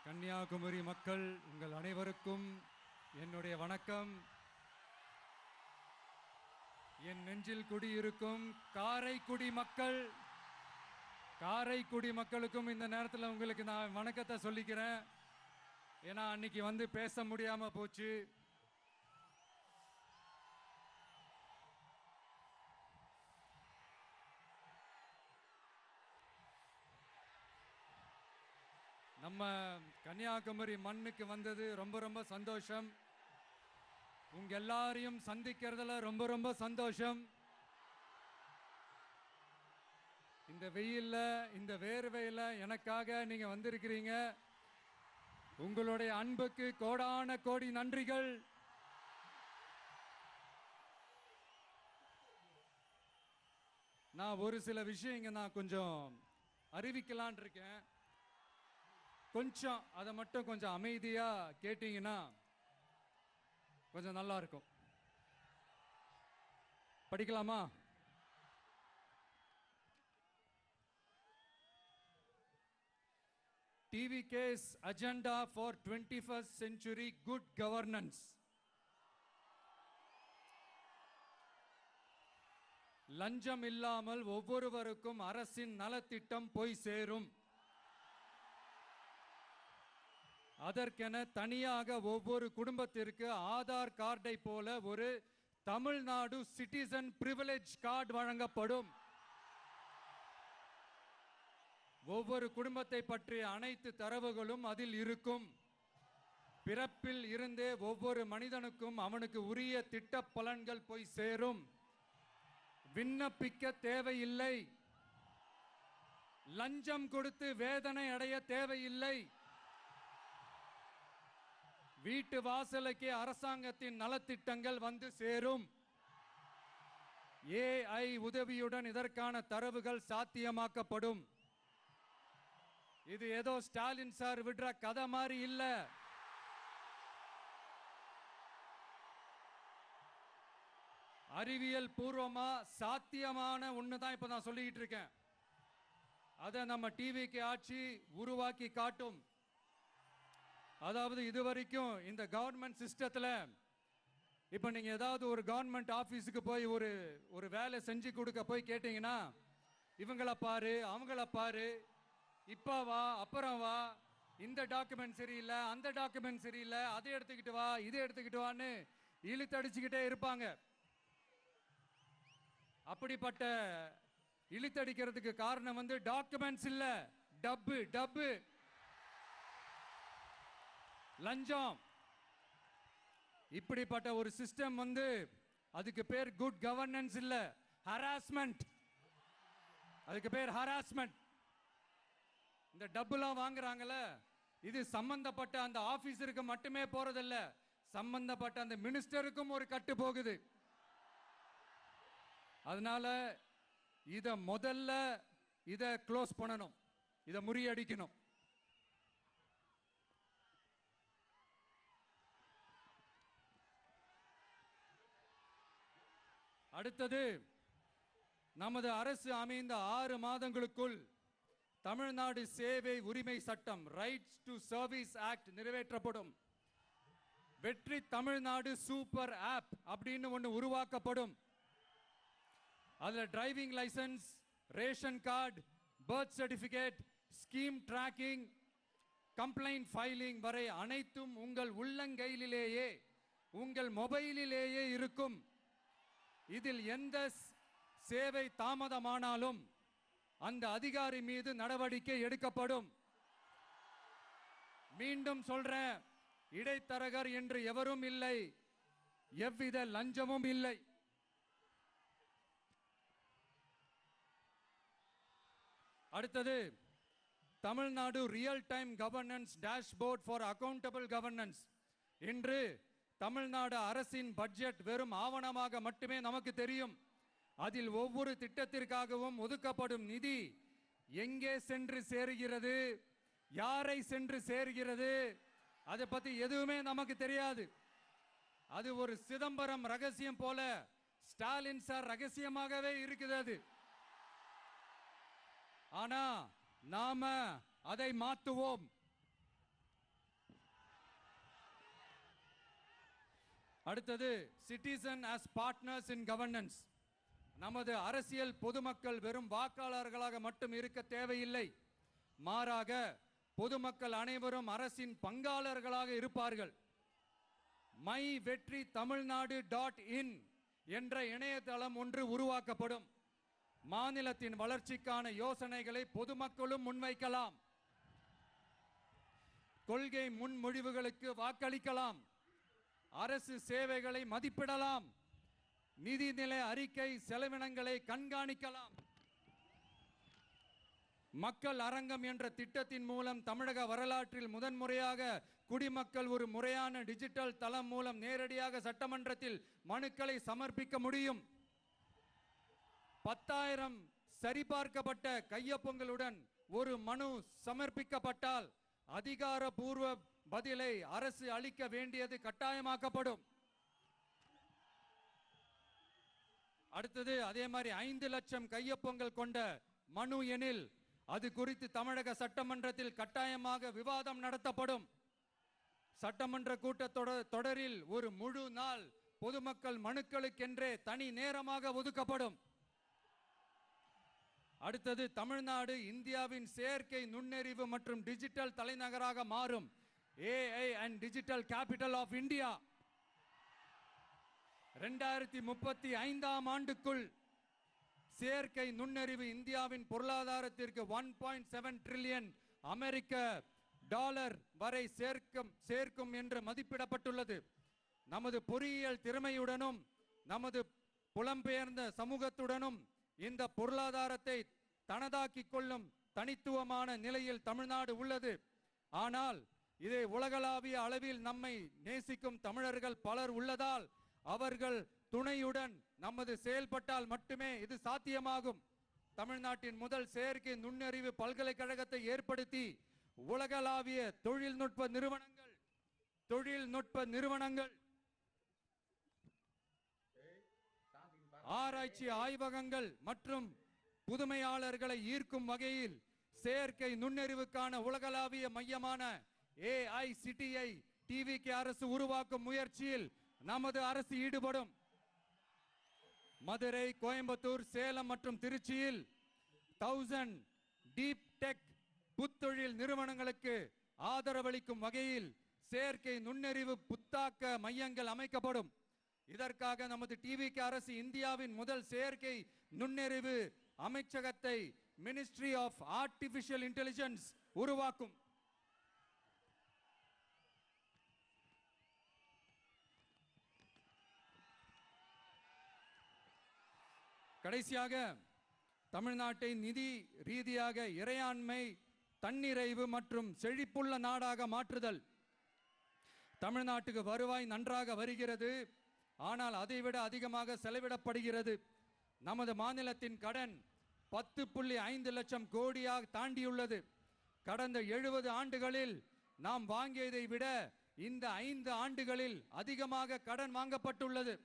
கன்னியாகுமரி மக்கள் உங்கள் அனைவருக்கும் என்னுடைய வணக்கம். என் நெஞ்சில் குடியிருக்கும் காரைக்குடி மக்களுக்கும் இந்த நேரத்தில் உங்களுக்கு நான் வணக்கத்தை சொல்லிக்கிறேன். ஏன்னா அன்னைக்கு வந்து பேச முடியாம போச்சு. நம்ம கன்னியாகுமரி மண்ணுக்கு வந்தது ரொம்ப ரொம்ப சந்தோஷம். உங்க எல்லாரையும் சந்திக்கிறதுல ரொம்ப ரொம்ப சந்தோஷம். இந்த வெயில்ல இந்த வேர்வையில எனக்காக நீங்க வந்திருக்கிறீங்க. உங்களுடைய அன்புக்கு கோடான கோடி நன்றிகள். நான் ஒரு சில விஷயம் நான் கொஞ்சம் அறிவிக்கலான் இருக்கேன். கொஞ்சம் அதை மட்டும் கொஞ்சம் அமைதியா கேட்டீங்கன்னா கொஞ்சம் நல்லா இருக்கும். படிக்கலாமா? TVK's agenda for 21st century good governance. லஞ்சம் இல்லாமல் ஒவ்வொருவருக்கும் அரசின் நலத்திட்டம் போய் சேரும். அதற்கென தனியாக ஒவ்வொரு குடும்பத்திற்கு ஆதார் கார்டை போல ஒரு தமிழ்நாடு சிட்டிசன் பிரிவிலேஜ் கார்டு வழங்கப்படும். ஒவ்வொரு குடும்பத்தை பற்றிய அனைத்து தரவுகளும் அதில் இருக்கும். பிறப்பில் இருந்தே ஒவ்வொரு மனிதனுக்கும் அவனுக்கு உரிய திட்ட பலன்கள் போய் சேரும். விண்ணப்பிக்க தேவையில்லை. லஞ்சம் கொடுத்து வேதனை அடைய தேவையில்லை. வீட்டு வாசலுக்கே அரசாங்கத்தின் நலத்திட்டங்கள் வந்து சேரும். AI உதவியுடன் இதற்கான தரவுகள் சாத்தியமாக்கப்படும். இது ஏதோ ஸ்டாலின் சார் விடுற கதை மாதிரி இல்ல. அறிவியல் பூர்வமா சாத்தியமான ஒண்ணுதான் இப்ப நான் சொல்லிட்டு இருக்கேன். அதை நம்ம டிவிக்கு ஆட்சி உருவாக்கி காட்டும். அதாவது இதுவரைக்கும் இந்த கவர்மெண்ட் சிஸ்டத்துல இப்ப நீங்க ஏதாவது ஒரு கவர்மெண்ட் ஆபீஸுக்கு போய் ஒரு வேலை செஞ்சு கொடுக்க போய் கேட்டீங்கன்னா, இவங்களை பாரு அவங்கள பாரு, இப்ப வா அப்புறம் வா, இந்த டாக்குமெண்ட் சரியில்லை அந்த டாக்குமெண்ட் சரியில்லை, அதை எடுத்துக்கிட்டு வா இதை எடுத்துக்கிட்டு வான்னு இழுத்தடிச்சுக்கிட்டே இருப்பாங்க. அப்படிப்பட்ட இழுத்தடிக்கிறதுக்கு காரணம் வந்து டாக்குமெண்ட்ஸ் இல்ல, டப்பு லஞ்சம். இப்படிப்பட்ட ஒரு சிஸ்டம் வந்து அதுக்கு பேர் குட் கவர்னன்ஸ் இல்ல, ஹராஸ்மெண்ட். அதுக்கு பேர் ஹராஸ்மெண்ட். இந்த டப்புலாம் வாங்குறாங்கல்ல, இது சம்பந்தப்பட்ட அந்த ஆபீசருக்கு மட்டுமே போறதில்ல, சம்பந்தப்பட்ட அந்த மினிஸ்டருக்கும் ஒரு கட்டு போகுது. அதனால முதல்ல இத க்ளோஸ் பண்ணணும், இத முறியடிக்கணும். அடுத்தது, நமது அரசு அமைந்த 6 மாதங்களுக்குள் தமிழ்நாடு சேவை உரிமை சட்டம் ரைட்ஸ் டு சர்வீஸ் ஆக்ட் நிறைவேற்றப்படும். வெற்றி தமிழ்நாடு சூப்பர் ஆப் அப்படின்னு ஒன்று உருவாக்கப்படும். அதுல driving licence, ration card, birth certificate, scheme tracking, complaint filing வரை அனைத்தும் உங்கள் உள்ளங்கையிலேயே உங்கள் மொபைலிலேயே இருக்கும். இதில் எந்த சேவை தாமதமானாலும் அந்த அதிகாரி மீது நடவடிக்கை எடுக்கப்படும். மீண்டும் சொல்றேன், இடைத்தரகர் என்று எவரும் இல்லை, எவ்வித லஞ்சமும் இல்லை. அடுத்தது, Tamil Nadu real time governance dashboard for accountable governance. இன்று தமிழ்நாடு அரசின் பட்ஜெட் வெறும் ஆவணமாக மட்டுமே நமக்கு தெரியும். அதில் ஒவ்வொரு திட்டத்திற்காகவும் ஒதுக்கப்படும் நிதி எங்கே சென்று சேருகிறது, யாரை சென்று சேர்கிறது, அதை பத்தி எதுவுமே நமக்கு தெரியாது. அது ஒரு சிதம்பரம் ரகசியம் போல ஸ்டாலின் சார் ரகசியமாகவே இருக்குது. அது ஆனா நாம அதை மாற்றுவோம். அடுத்தது citizen as partners in governance. நமது அரசியல் பொதுமக்கள் வெறும் வாக்காளர்களாக மட்டும் இருக்க தேவையில்லை. மாறாக பொதுமக்கள் அனைவரும் அரசின் பங்காளர்களாக இருப்பார்கள். மை வெற்றி தமிழ்நாடு .in என்ற இணையதளம் ஒன்று உருவாக்கப்படும். மாநிலத்தின் வளர்ச்சிக்கான யோசனைகளை பொதுமக்களும் முன்வைக்கலாம். கொள்கை முன்மொழிவுகளுக்கு வாக்களிக்கலாம். அரசு சேவைகளை மதிப்பிடலாம். நிதிநிலை அறிக்கை செலவினங்களை கண்காணிக்கலாம். மக்கள் அரங்கம் என்ற திட்டத்தின் மூலம் தமிழக வரலாற்றில் முதன்முறையாக குடிமக்கள் ஒரு முறையான டிஜிட்டல் தளம் மூலம் நேரடியாக சட்டமன்றத்தில் மனுக்களை சமர்ப்பிக்க முடியும். 10,000 சரிபார்க்கப்பட்ட கையொப்பங்களுடன் ஒரு மனு சமர்ப்பிக்கப்பட்டால் அதிகாரப்பூர்வ பதிலை அரசு அளிக்க வேண்டியது கட்டாயமாக்கப்படும். அடுத்தது அதே மாதிரி 5 லட்சம் கையொப்பங்கள் கொண்ட மனு எனில் அது குறித்து தமிழக சட்டமன்றத்தில் கட்டாயமாக விவாதம் நடத்தப்படும். சட்டமன்ற கூட்டத்தொடரில் ஒரு முழு நாள் பொதுமக்கள் மனுக்களுக்கென்றே தனி நேரமாக ஒதுக்கப்படும். அடுத்தது தமிழ்நாடு இந்தியாவின் செயற்கை நுண்ணறிவு மற்றும் டிஜிட்டல் தலைநகராக மாறும். AI and Digital Capital of India. 2035ஆம் ஆண்டுக்குள் செயற்கை நுண்ணறிவு இந்தியாவின் பொருளாதாரத்திற்கு 1.7 டிரில்லியன் அமெரிக்க டாலர் வரை சேர்க்கும் என்று மதிப்பிடப்பட்டுள்ளது. நமது பொறியியல் திறமையுடனும் நமது புலம்பெயர்ந்த சமூகத்துடனும் இந்த பொருளாதாரத்தை தனதாக்கிக் கொள்ளும் தனித்துவமான நிலையில் தமிழ்நாடு உள்ளது. ஆனால் இதை உலகளாவிய அளவில் நம்மை நேசிக்கும் தமிழர்கள் பலர் உள்ளதால் அவர்கள் துணையுடன் நமது செயல்பட்டால் மட்டுமே இது சாத்தியமாகும். தமிழ்நாட்டின் முதல் செயற்கை நுண்ணறிவு பல்கலைக்கழகத்தை ஏற்படுத்தி உலகளாவிய தொழில்நுட்ப நிறுவனங்கள் ஆராய்ச்சி ஆய்வகங்கள் மற்றும் புதுமையாளர்களை ஈர்க்கும் வகையில் செயற்கை நுண்ணறிவுக்கான உலகளாவிய மையமான AICTI TVK அரசு உருவாக்கும் முயற்சியில் நமது அரசு ஈடுபடும். மதுரை, கோயம்புத்தூர், சேலம் மற்றும் திருச்சியில் 1000 டீப் டெக் புத்தொழில் நிறுவனங்களுக்கு ஆதரவளிக்கும் வகையில் செயற்கை நுண்ணறிவு புத்தாக்க மையங்கள் அமைக்கப்படும். இதற்காக நமது TVK அரசு இந்தியாவின் முதல் செயற்கை நுண்ணறிவு அமைச்சகத்தை மினிஸ்ட்ரி ஆஃப் ஆர்டிபிஷியல் இன்டெலிஜென்ஸ் உருவாக்கும். கடைசியாக தமிழ்நாட்டை நிதி ரீதியாக இறையாண்மை, தன்னிறைவு மற்றும் செழிப்புள்ள நாடாக மாற்றுதல். தமிழ்நாட்டுக்கு வருவாய் நன்றாக வருகிறது, ஆனால் அதைவிட அதிகமாக செலவிடப்படுகிறது. நமது மாநிலத்தின் கடன் 10.5 லட்சம் கோடியாக தாண்டியுள்ளது. கடந்த 70 ஆண்டுகளில் நாம் வாங்கியதை விட இந்த 5 ஆண்டுகளில் அதிகமாக கடன் வாங்கப்பட்டுள்ளது.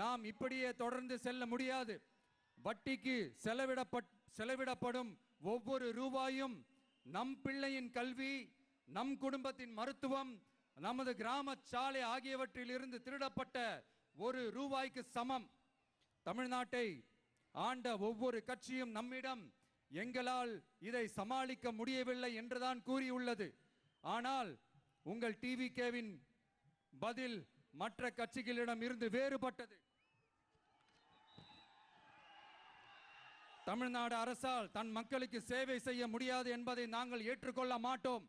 நாம் இப்படியே தொடர்ந்து செல்ல முடியாது. வட்டிக்கு செலவிடப்படும் ஒவ்வொரு ரூபாயும் நம் பிள்ளையின் கல்வி, நம் குடும்பத்தின் மருத்துவம், நமது கிராம சாலை ஆகியவற்றில் இருந்து திருடப்பட்ட ஒரு ரூபாய்க்கு சமம். தமிழ்நாட்டை ஆண்ட ஒவ்வொரு கட்சியும் நம்மிடம் எங்களால் இதை சமாளிக்க முடியவில்லை என்றுதான் கூறியுள்ளது. ஆனால் உங்கள் TVKவின் பதில் மற்ற கட்சிகளிடம் இருந்து வேறுபட்டது. தமிழ்நாடு அரசால் தன் மக்களுக்கு சேவை செய்ய முடியாது என்பதை நாங்கள் ஏற்றுக்கொள்ள மாட்டோம்.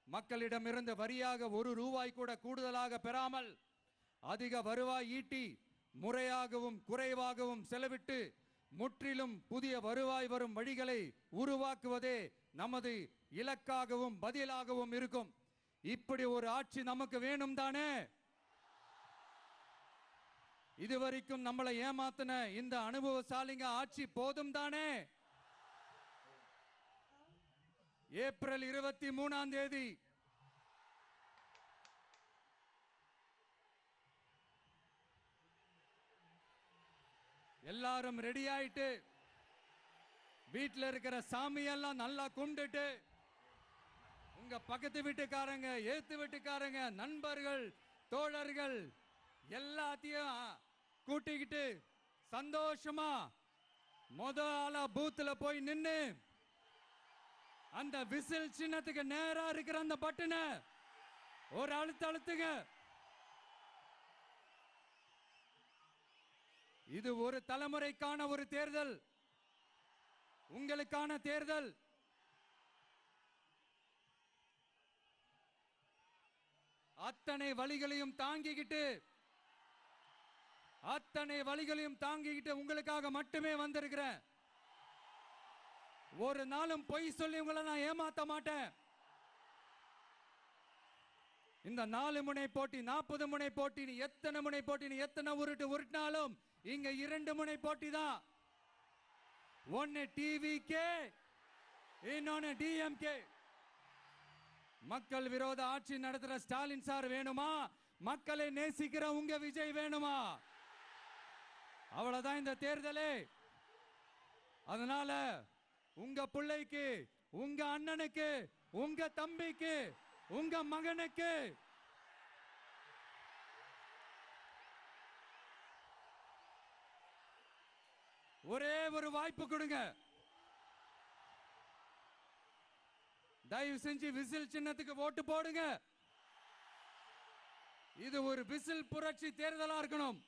மக்களிடமிருந்து வரியாக ஒரு ரூபாய் கூட கூடுதலாக பெறாமல் அதிக வருவாய் ஈட்டி முறையாகவும் குறைவாகவும் செலவிட்டு முற்றிலும் புதிய வருவாய் வரும் வழிகளை உருவாக்குவதே நமது இலக்காகவும் பதிலாகவும் இருக்கும். இப்படி ஒரு ஆட்சி நமக்கு வேணும் தானே? இதுவரைக்கும் நம்மளை ஏமாத்தின இந்த அனுபவசாலிங்க ஆட்சி போதும் தானே? ஏப்ரல் 23ஆம் தேதி எல்லாரும் ரெடி ஆயிட்டு வீட்டில் இருக்கிற சாமியெல்லாம் நல்லா கும்பிட்டுட்டு உங்க பக்கத்து வீட்டுக்காரங்க, ஏத்து வீட்டுக்காரங்க, நண்பர்கள், தோழர்கள் எல்லாத்தையும் கூட்டிக்கிட்டு சந்தோஷமா ஆளா பூத்துல போய் நின்னு அந்த விசில் சின்னத்துக்கு நேரா இருக்கிற அந்த பட்டனை ஒரு அழுத்துங்க. இது ஒரு தலைமுறைக்கான ஒரு தேர்தல், உங்களுக்கான தேர்தல். அத்தனை வழிகளையும் தாங்கிக்கிட்டு உங்களுக்காக மட்டுமே வந்திருக்கிறேன். ஒரு நாளும் பொய் சொல்லி உங்களை நான் ஏமாத்த மாட்டேன். இந்த 4 முனை போட்டி, 40 முனை போட்டி, எத்தனை முனை போட்டி, எத்தனை உருட்டினாலும் இங்க 2 முனை போட்டி தான். ஒன்னு டிவிகே, இன்னொன்னு டிஎம்கே. மக்கள் விரோத ஆட்சி நடத்துற ஸ்டாலின் சார் வேணுமா? மக்களை நேசிக்கிற உங்க விஜய் வேணுமா? அவ்வளவுதான் இந்த தேர்தலே. அதனால உங்க பிள்ளைக்கு, உங்க அண்ணனுக்கு, உங்க தம்பிக்கு, உங்க மகனுக்கு ஒரே ஒரு வாய்ப்பு கொடுங்க. தயவு செஞ்சு விசில் சின்னத்துக்கு ஓட்டு போடுங்க. இது ஒரு விசில் புரட்சி தேர்தலா இருக்கணும்.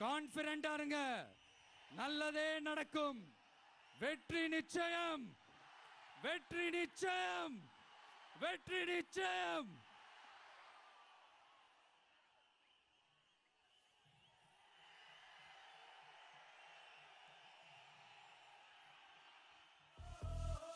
கான்பிடென்டா இருங்க, நல்லதே நடக்கும். வெற்றி நிச்சயம், வெற்றி நிச்சயம், வெற்றி நிச்சயம்.